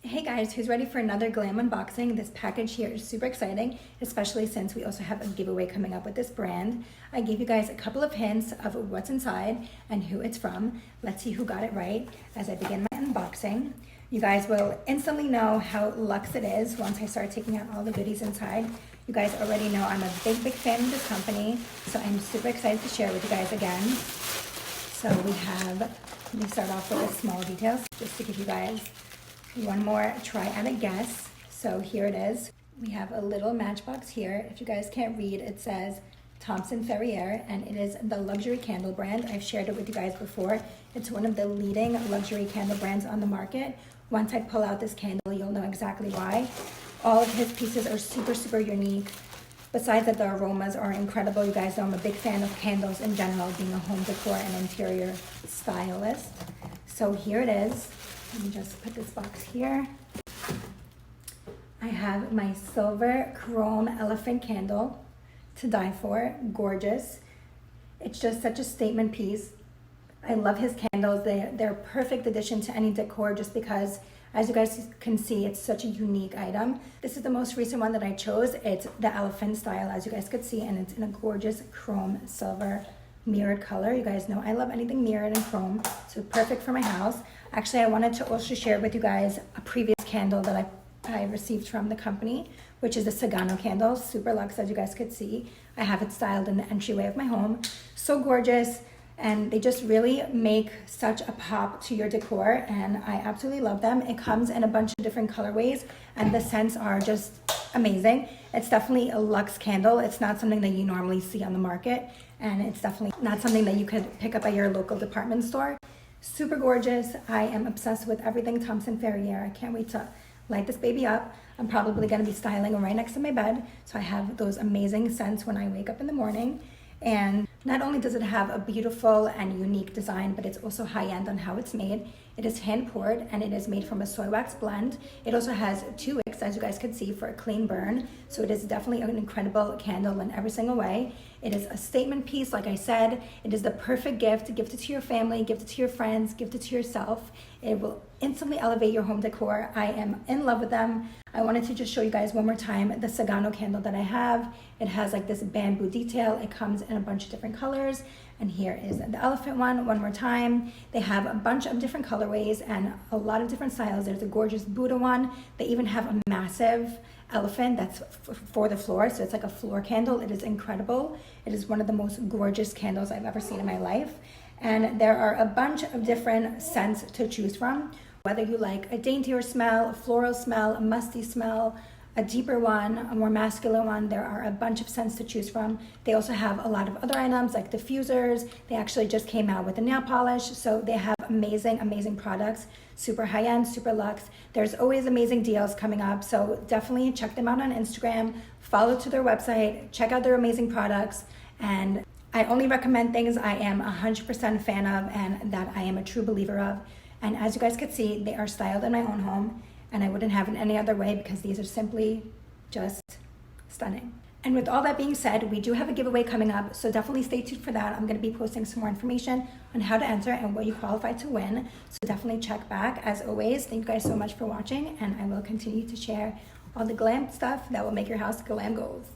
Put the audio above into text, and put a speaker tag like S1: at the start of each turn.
S1: Hey guys, who's ready for another glam unboxing? This package here is super exciting, especially since we also have a giveaway coming up with this brand. I gave you guys a couple of hints of what's inside and who it's from. Let's see who got it right as I begin my unboxing. You guys will instantly know how luxe it is once I start taking out all the goodies inside. You guys already know I'm a big fan of this company, so I'm super excited to share with you guys again. So let me start off with the small details just to give you guys one more try at a guess. So here it is. We have a little matchbox here. If you guys can't read, it says Thompson Ferrier, and it is the luxury candle brand. I've shared it with you guys before. It's one of the leading luxury candle brands on the market. Once I pull out this candle, you'll know exactly why. All of his pieces are super unique. Besides that, the aromas are incredible. You guys know I'm a big fan of candles in general, being a home decor and interior stylist. So here it is. Let me just put this box here. I have my silver chrome elephant candle to die for. Gorgeous. It's just such a statement piece. I love his candles. They're a perfect addition to any decor just because, as you guys can see, it's such a unique item. This is the most recent one that I chose. It's the elephant style, as you guys could see, and it's in a gorgeous chrome silver mirrored color. You guys know I love anything mirrored and chrome, so perfect for my house. Actually, I wanted to also share with you guys a previous candle that I received from the company, which is the Sagano candle, super luxe, as you guys could see. I have it styled in the entryway of my home. So gorgeous, and they just really make such a pop to your decor, and I absolutely love them. It comes in a bunch of different colorways, and the scents are just amazing. It's definitely a luxe candle. It's not something that you normally see on the market, and it's definitely not something that you could pick up at your local department store. Super gorgeous. I am obsessed with everything Thompson Ferrier. I can't wait to light this baby up. I'm probably going to be styling it right next to my bed, so I have those amazing scents when I wake up in the morning. And not only does it have a beautiful and unique design, but it's also high-end on how it's made. It is hand-poured, and it is made from a soy wax blend. It also has 2 wicks, as you guys could see, for a clean burn. So it is definitely an incredible candle in every single way. It is a statement piece, like I said. It is the perfect gift. Gift it to your family, gift it to your friends, gift it to yourself. It will instantly elevate your home decor. I am in love with them. I wanted to just show you guys one more time the Sagano candle that I have. It has like this bamboo detail. It comes in a bunch of different colors. And here is the elephant one more time. They have a bunch of different colorways and a lot of different styles. There's a gorgeous Buddha one. They even have a massive elephant that's for the floor. So it's like a floor candle. It is incredible. It is one of the most gorgeous candles I've ever seen in my life. And there are a bunch of different scents to choose from. Whether you like a daintier smell, a floral smell, a musty smell, a deeper one, a more masculine one, there are a bunch of scents to choose from. They also have a lot of other items like diffusers. They actually just came out with a nail polish, so they have amazing products, super high-end, super luxe. There's always amazing deals coming up, so definitely check them out on Instagram, follow to their website, check out their amazing products, and I only recommend things I am 100% fan of and that I am a true believer of. And as you guys could see, they are styled in my own home, and I wouldn't have it any other way because these are simply just stunning. And with all that being said, we do have a giveaway coming up, so definitely stay tuned for that. I'm going to be posting some more information on how to enter and what you qualify to win, so definitely check back. As always, thank you guys so much for watching, and I will continue to share all the glam stuff that will make your house glam goals.